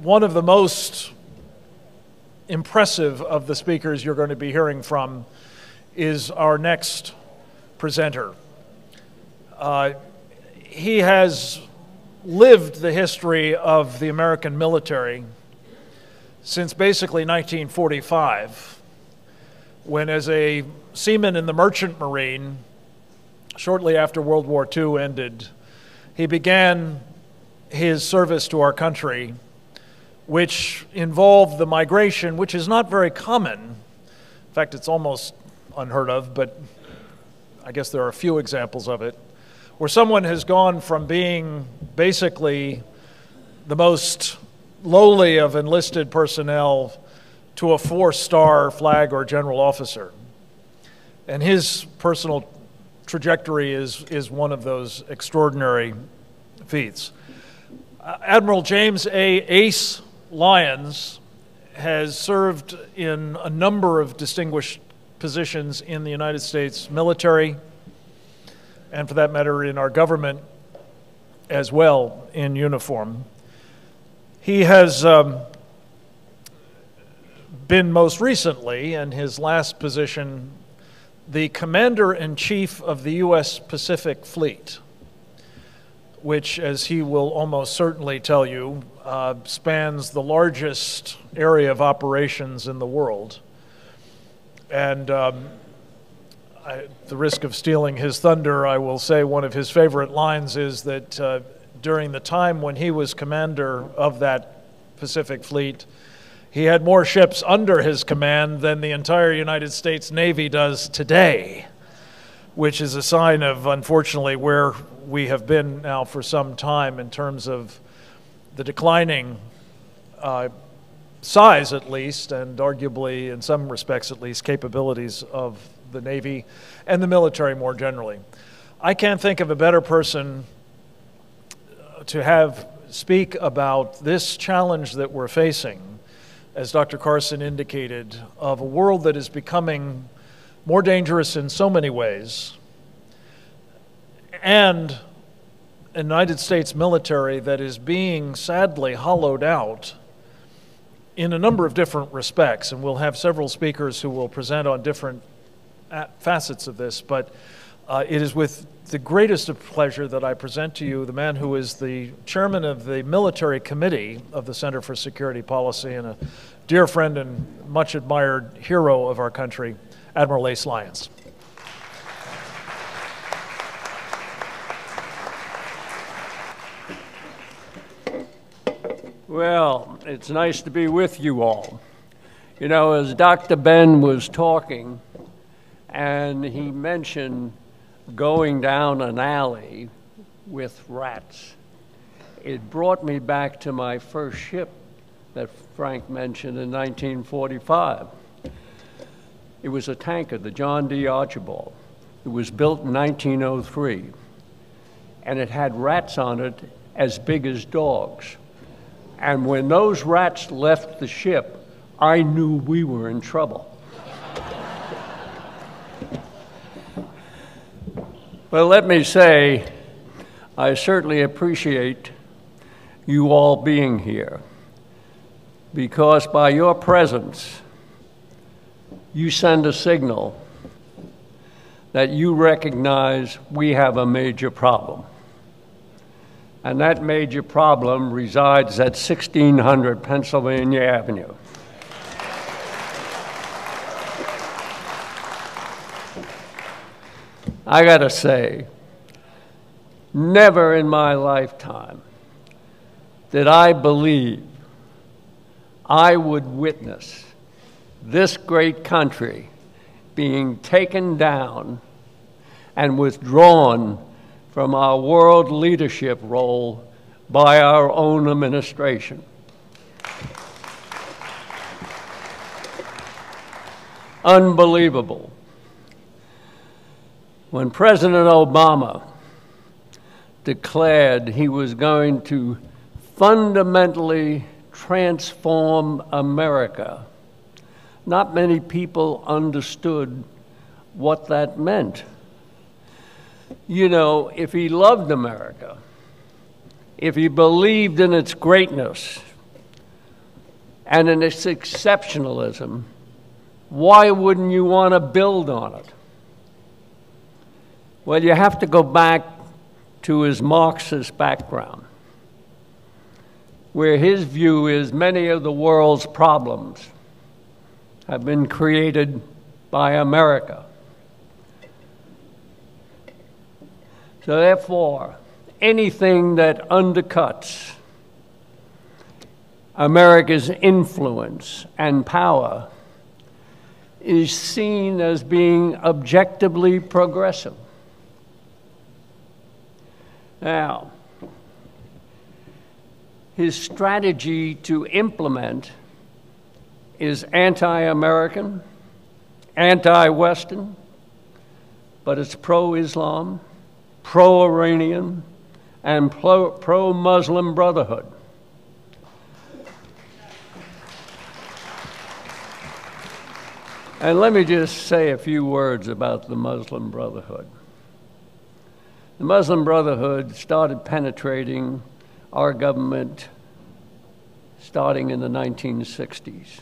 One of the most impressive of the speakers you're going to be hearing from is our next presenter. He has lived the history of the American military since basically 1945, when as a seaman in the Merchant Marine, shortly after World War II ended, he began his service to our country, which involved the migration, which is not very common. In fact, it's almost unheard of, but I guess there are a few examples of it, where someone has gone from being basically the most lowly of enlisted personnel to a 4-star flag or general officer. And his personal trajectory is one of those extraordinary feats. Admiral James A. Ace Lyons has served in a number of distinguished positions in the United States military, and for that matter in our government as well in uniform. He has been most recently, in his last position, the Commander-in-Chief of the U.S. Pacific Fleet, which, as he will almost certainly tell you, spans the largest area of operations in the world. And at the risk of stealing his thunder, I will say one of his favorite lines is that during the time when he was commander of that Pacific Fleet, he had more ships under his command than the entire United States Navy does today, which is a sign of, unfortunately, where we have been now for some time in terms of the declining size, at least, and arguably, in some respects at least, capabilities of the Navy and the military more generally. I can't think of a better person to have speak about this challenge that we're facing, as Dr. Carson indicated, of a world that is becoming more dangerous in so many ways, and a United States military that is being sadly hollowed out in a number of different respects. And we'll have several speakers who will present on different facets of this, but it is with the greatest of pleasure that I present to you the man who is the chairman of the military committee of the Center for Security Policy and a dear friend and much admired hero of our country, Admiral Ace Lyons. Well, it's nice to be with you all. You know, as Dr. Ben was talking, and he mentioned going down an alley with rats, it brought me back to my first ship that Frank mentioned in 1945. It was a tanker, the John D. Archibald. It was built in 1903, and it had rats on it as big as dogs. And when those rats left the ship, I knew we were in trouble. Well, let me say, I certainly appreciate you all being here, because by your presence, you send a signal that you recognize we have a major problem. And that major problem resides at 1600 Pennsylvania Avenue. I gotta say, never in my lifetime did I believe I would witness this great country being taken down and withdrawn from our world leadership role by our own administration. Unbelievable. When President Obama declared he was going to fundamentally transform America, not many people understood what that meant. You know, if he loved America, if he believed in its greatness, and in its exceptionalism, why wouldn't you want to build on it? Well, you have to go back to his Marxist background, where his view is many of the world's problems have been created by America. So therefore, anything that undercuts America's influence and power is seen as being objectively progressive. Now, his strategy to implement is anti-American, anti-Western, but it's pro-Islam, pro-Iranian, and pro-Muslim Brotherhood. And let me just say a few words about the Muslim Brotherhood. The Muslim Brotherhood started penetrating our government starting in the 1960s.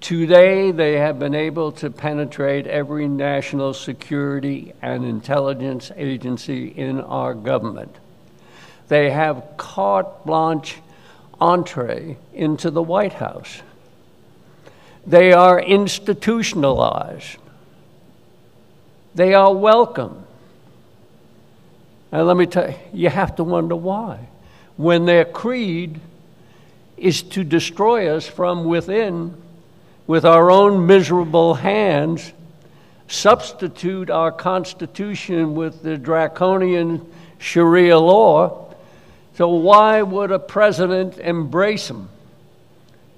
Today, they have been able to penetrate every national security and intelligence agency in our government. They have carte blanche entree into the White House. They are institutionalized. They are welcome. And let me tell you, you have to wonder why. When their creed is to destroy us from within with our own miserable hands, substitute our Constitution with the draconian Sharia law, so why would a president embrace them?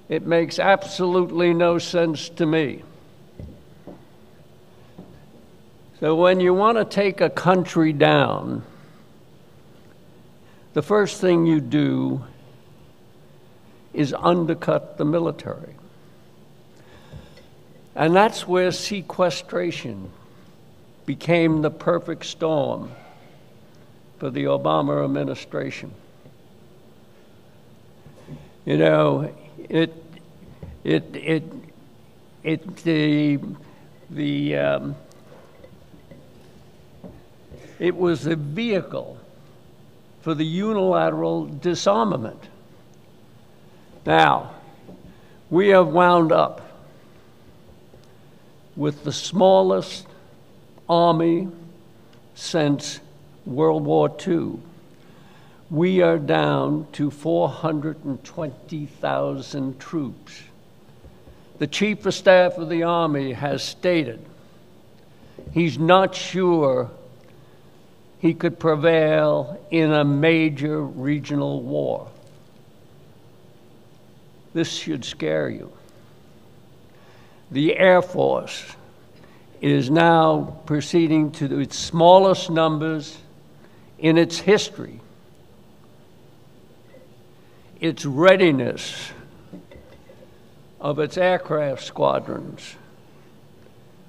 It makes absolutely no sense to me. So when you want to take a country down, the first thing you do is undercut the military. And that's where sequestration became the perfect storm for the Obama administration. You know, it was a vehicle for the unilateral disarmament. Now, we have wound up with the smallest army since World War II. We are down to 420,000 troops. The Chief of Staff of the Army has stated he's not sure he could prevail in a major regional war. This should scare you. The Air Force is now proceeding to its smallest numbers in its history. Its readiness of its aircraft squadrons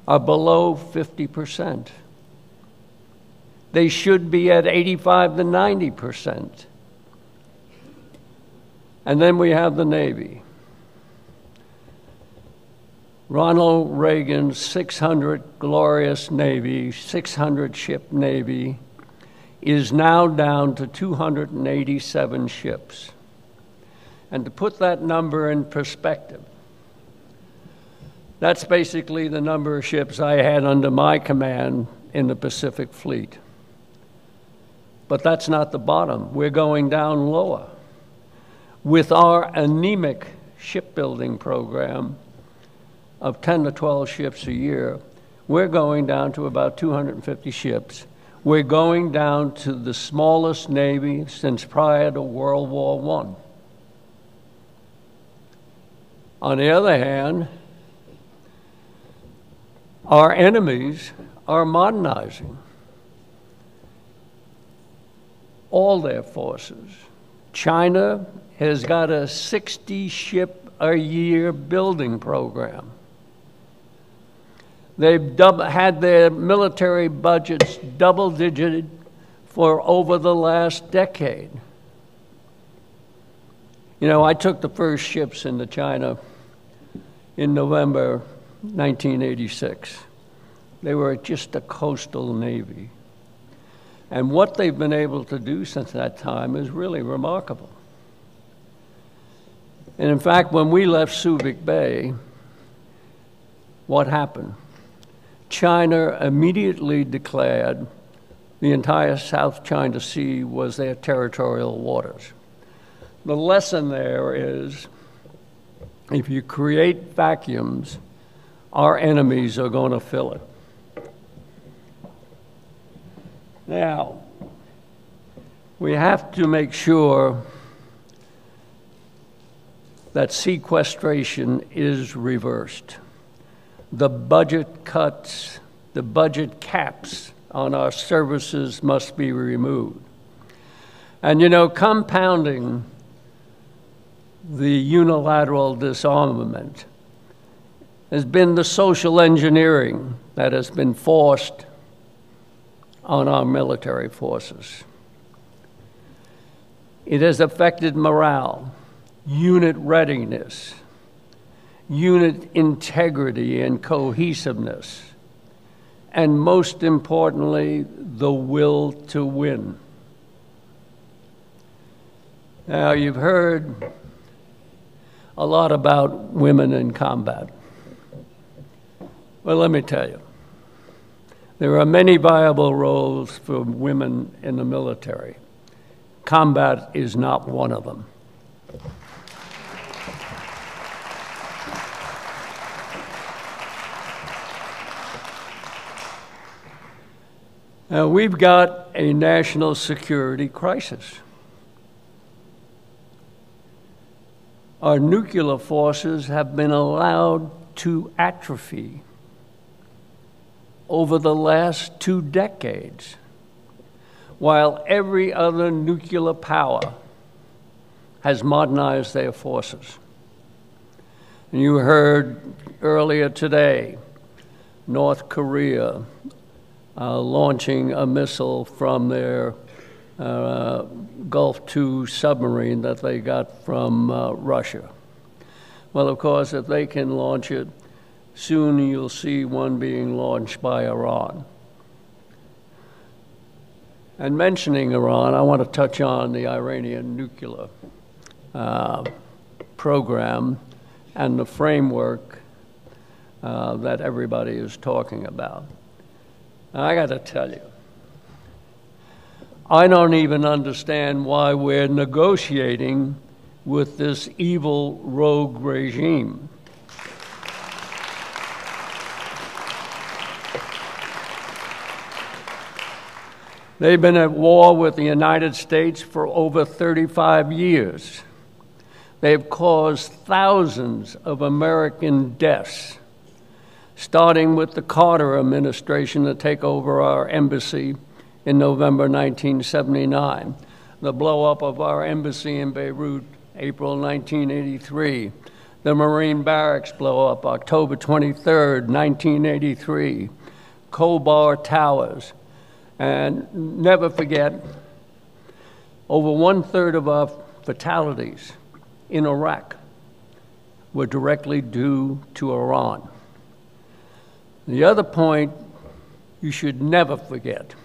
are below 50%. They should be at 85 to 90%. And then we have the Navy. Ronald Reagan's 600 glorious Navy, 600 ship Navy, is now down to 287 ships. And to put that number in perspective, that's basically the number of ships I had under my command in the Pacific Fleet. But that's not the bottom. We're going down lower. With our anemic shipbuilding program of 10 to 12 ships a year, we're going down to about 250 ships. We're going down to the smallest Navy since prior to World War I. On the other hand, our enemies are modernizing all their forces. China has got a 60-ship-a-year building program. They've had their military budgets double-digited for over the last decade. You know, I took the first ships into China in November 1986. They were just a coastal navy. And what they've been able to do since that time is really remarkable. And in fact, when we left Subic Bay, what happened? China immediately declared the entire South China Sea was their territorial waters. The lesson there is, if you create vacuums, our enemies are going to fill it. Now, we have to make sure that sequestration is reversed. The budget cuts, the budget caps on our services must be removed. And you know, compounding the unilateral disarmament has been the social engineering that has been forced on our military forces. It has affected morale, unit readiness, unit integrity and cohesiveness, and most importantly, the will to win. Now, you've heard a lot about women in combat. Well, let me tell you, there are many viable roles for women in the military. Combat is not one of them. Now, we've got a national security crisis. Our nuclear forces have been allowed to atrophy over the last 2 decades, while every other nuclear power has modernized their forces. And you heard earlier today, North Korea launching a missile from their Gulf II submarine that they got from Russia. Well, of course, if they can launch it, soon you'll see one being launched by Iran. And mentioning Iran, I want to touch on the Iranian nuclear program and the framework that everybody is talking about. Now, I got to tell you, I don't even understand why we're negotiating with this evil rogue regime. They've been at war with the United States for over 35 years. They've caused thousands of American deaths, starting with the Carter administration to take over our embassy in November 1979, the blow-up of our embassy in Beirut, April 1983, the Marine Barracks blow-up, October 23rd, 1983, Khobar Towers, and never forget, over 1/3 of our fatalities in Iraq were directly due to Iran. The other point you should never forget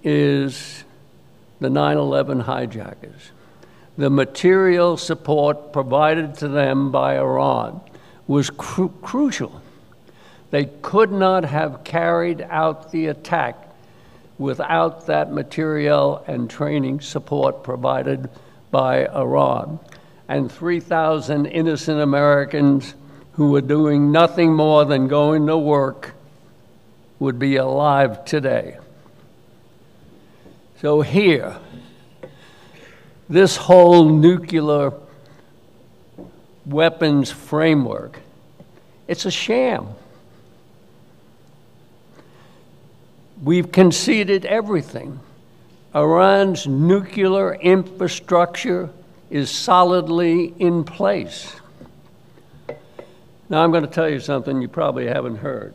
is the 9/11 hijackers. The material support provided to them by Iran was crucial. They could not have carried out the attack without that material and training support provided by Iran. And 3,000 innocent Americans who were doing nothing more than going to work would be alive today. So here, this whole nuclear weapons framework, it's a sham. We've conceded everything. Iran's nuclear infrastructure is solidly in place. Now, I'm going to tell you something you probably haven't heard.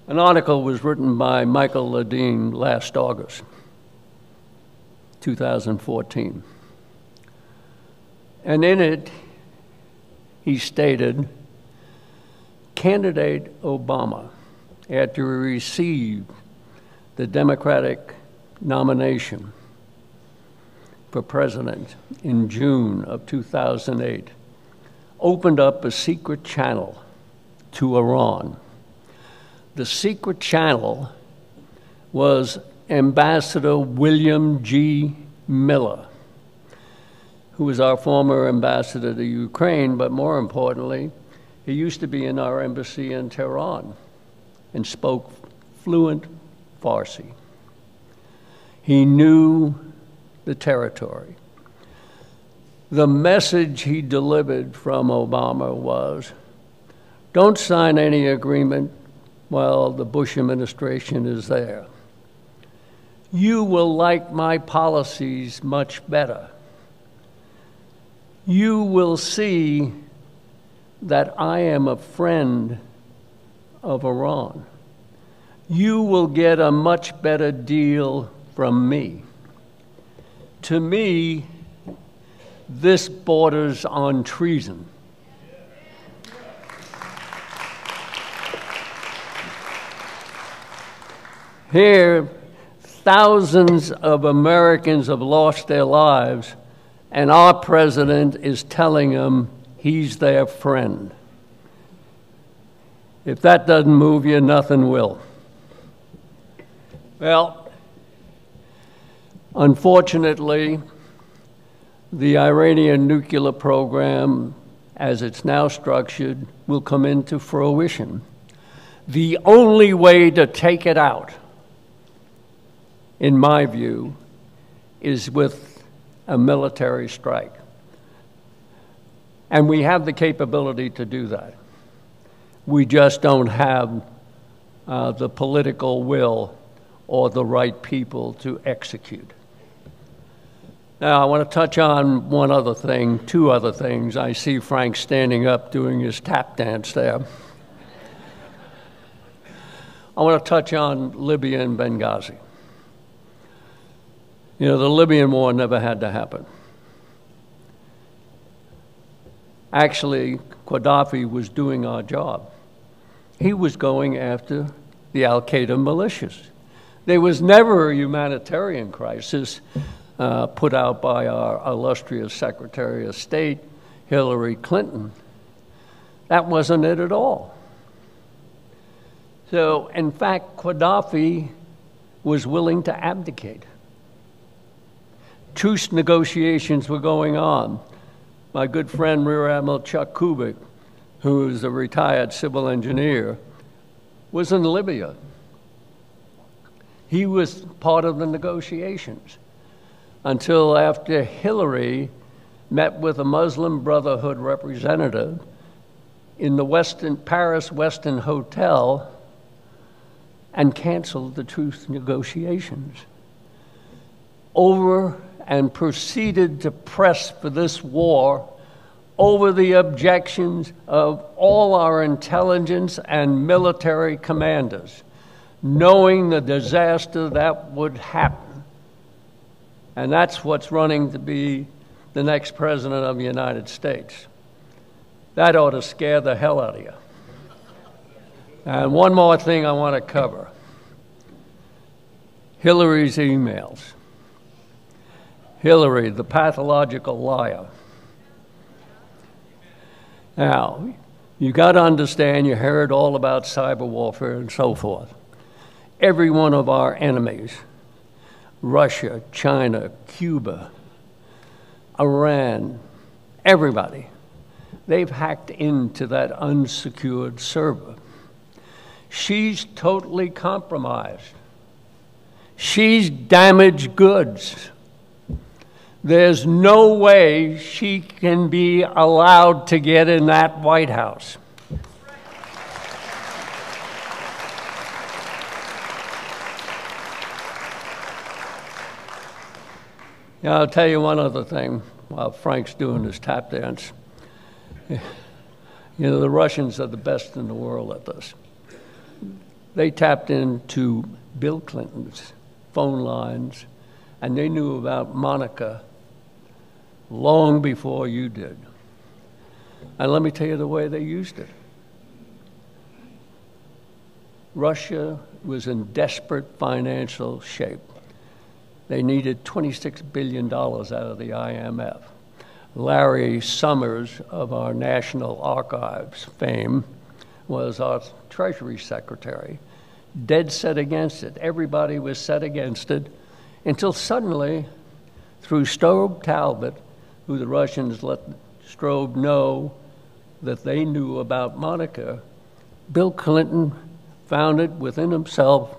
An article was written by Michael Ledeen last August. 2014. And in it, he stated, candidate Obama, after he received the Democratic nomination for president in June of 2008, opened up a secret channel to Iran. The secret channel was Ambassador William G. Miller, who was our former ambassador to Ukraine, but more importantly, he used to be in our embassy in Tehran and spoke fluent Farsi. He knew the territory. The message he delivered from Obama was, don't sign any agreement while the Bush administration is there. You will like my policies much better. You will see that I am a friend of Iran. You will get a much better deal from me. To me, this borders on treason. Here, thousands of Americans have lost their lives, and our president is telling them he's their friend. If that doesn't move you, nothing will. Well, unfortunately, the Iranian nuclear program, as it's now structured, will come into fruition. The only way to take it out, in my view, is with a military strike. And we have the capability to do that. We just don't have the political will or the right people to execute. Now, I want to touch on one other thing, two other things. I see Frank standing up doing his tap dance there. I want to touch on Libya and Benghazi. You know, the Libyan war never had to happen. Actually, Gaddafi was doing our job. He was going after the al-Qaeda militias. There was never a humanitarian crisis put out by our illustrious Secretary of State, Hillary Clinton. That wasn't it at all. So, in fact, Gaddafi was willing to abdicate. Truce negotiations were going on. My good friend, Rear Admiral Chuck Kubik, who is a retired civil engineer, was in Libya. He was part of the negotiations until after Hillary met with a Muslim Brotherhood representative in the Paris Westin Hotel and canceled the truce negotiations and proceeded to press for this war over the objections of all our intelligence and military commanders, knowing the disaster that would happen. And that's what's running to be the next president of the United States. That ought to scare the hell out of you. And one more thing I want to cover. Hillary's emails. Hillary, the pathological liar. Now, you got to understand, you heard all about cyber warfare and so forth. Every one of our enemies, Russia, China, Cuba, Iran, everybody, they've hacked into that unsecured server. She's totally compromised. She's damaged goods. There's no way she can be allowed to get in that White House. Now, I'll tell you one other thing while Frank's doing his tap dance. You know, the Russians are the best in the world at this. They tapped into Bill Clinton's phone lines and they knew about Monica long before you did. And let me tell you the way they used it. Russia was in desperate financial shape. They needed $26 billion out of the IMF. Larry Summers of our National Archives fame was our Treasury Secretary, dead set against it. Everybody was set against it until suddenly, through Strobe Talbot, who the Russians let Strobe know that they knew about Monica, Bill Clinton found it within himself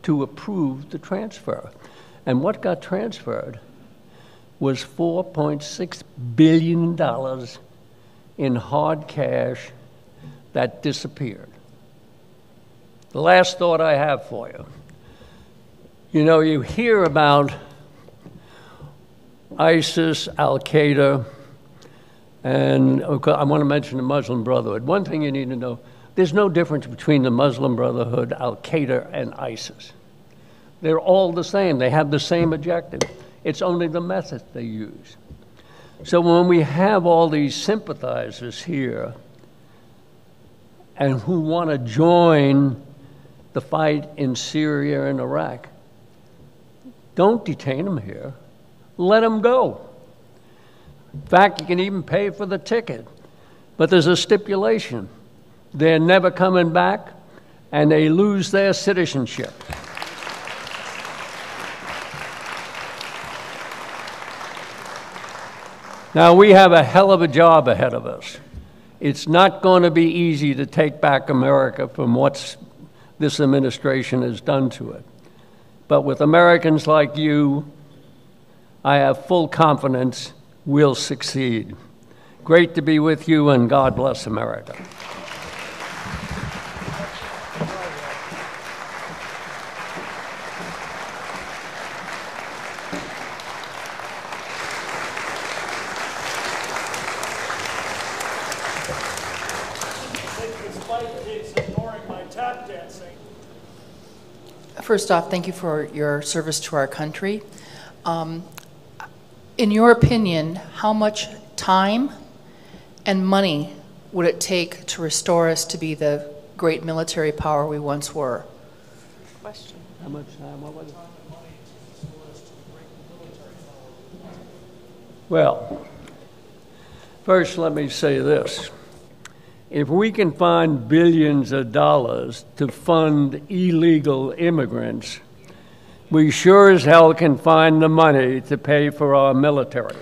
to approve the transfer. And what got transferred was $4.6 billion in hard cash that disappeared. The last thought I have for you. You know, you hear about ISIS, Al-Qaeda, and I want to mention the Muslim Brotherhood. One thing you need to know, there's no difference between the Muslim Brotherhood, Al-Qaeda, and ISIS. They're all the same. They have the same objective. It's only the method they use. So when we have all these sympathizers here and who want to join the fight in Syria and Iraq, don't detain them here. Let them go. In fact, you can even pay for the ticket. But there's a stipulation. They're never coming back, and they lose their citizenship. Now, we have a hell of a job ahead of us. It's not going to be easy to take back America from what this administration has done to it. But with Americans like you, I have full confidence we'll succeed. Great to be with you, and God bless America. First off, thank you for your service to our country. In your opinion, how much time and money would it take to restore us to be the great military power we once were? Question. How much time? What was it? Well, first let me say this. If we can find billions of dollars to fund illegal immigrants, we sure as hell can find the money to pay for our military.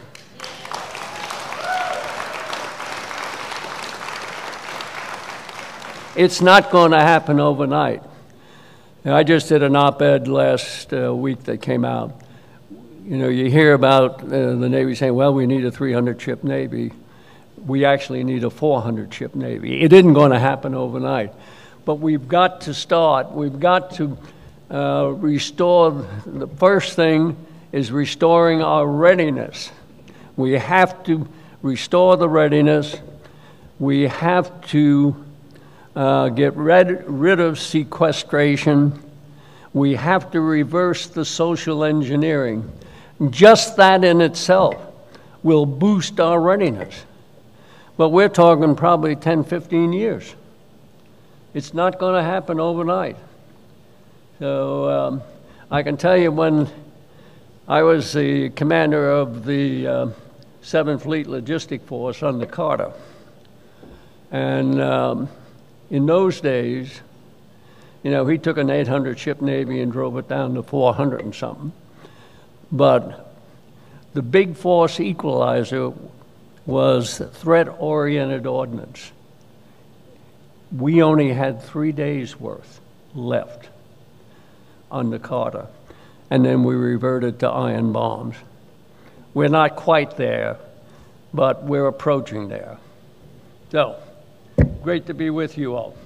It's not going to happen overnight. I just did an op-ed last week that came out. You know, you hear about the Navy saying, well, we need a 300-ship Navy. We actually need a 400-ship Navy. It isn't going to happen overnight. But we've got to start. We've got to restore. The first thing is restoring our readiness. We have to restore the readiness. We have to get rid of sequestration. We have to reverse the social engineering. Just that in itself will boost our readiness. But we're talking probably 10, 15 years. It's not going to happen overnight. So I can tell you when I was the commander of the 7th Fleet Logistic Force under Carter, and in those days, you know, he took an 800-ship Navy and drove it down to 400 and something. But the big force equalizer was threat-oriented ordnance. We only had 3 days' worth left under Carter, and then we reverted to iron bombs. We're not quite there, but we're approaching there. So, great to be with you all.